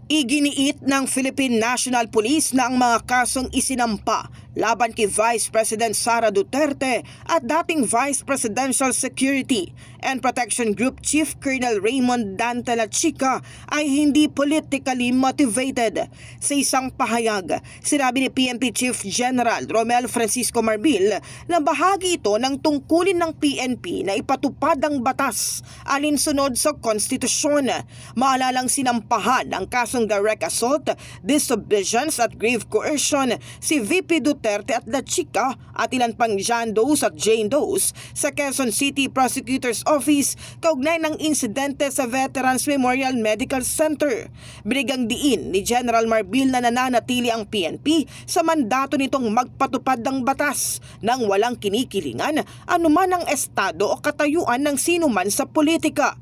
Iginiit ng Philippine National Police na ang mga kasong isinampa laban kay Vice President Sara Duterte at dating Vice Presidential Security and Protection Group Chief Colonel Raymond Dante Lachica ay hindi politically motivated. Sa isang pahayag, sinabi ni PNP Chief General Romel Francisco Marbil na bahagi ito ng tungkulin ng PNP na ipatupad ang batas alinsunod sa konstitusyon. Maalalang sinampahan ang kasong direct assault, disobedience at grave coercion si VP Duterte at Lachica at ilan pang John Does at Jane Does sa Quezon City Prosecutor's Office kaugnay ng insidente sa Veterans Memorial Medical Center. Binigang diin ni General Marbil na nananatili ang PNP sa mandato nitong magpatupad ng batas nang walang kinikilingan anuman ang estado o katayuan ng sinuman sa politika.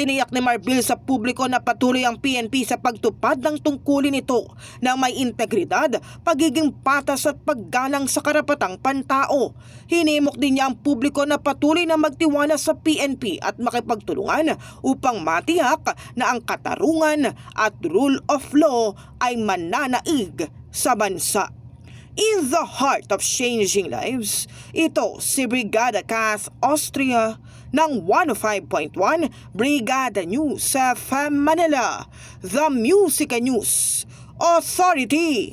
Tiniyak ni Marbil sa publiko na patuloy ang PNP sa pagtupad ng tungkulin nito na may integridad, pagiging patas at paggalang sa karapatang pantao. Hinimok din niya ang publiko na patuloy na magtiwala sa PNP at makipagtulungan upang matiyak na ang katarungan at rule of law ay mananaig sa bansa. In the heart of changing lives, ito si Brigada Cath Austria ng 105.1 Brigada News sa FM Manila, The Music News Authority.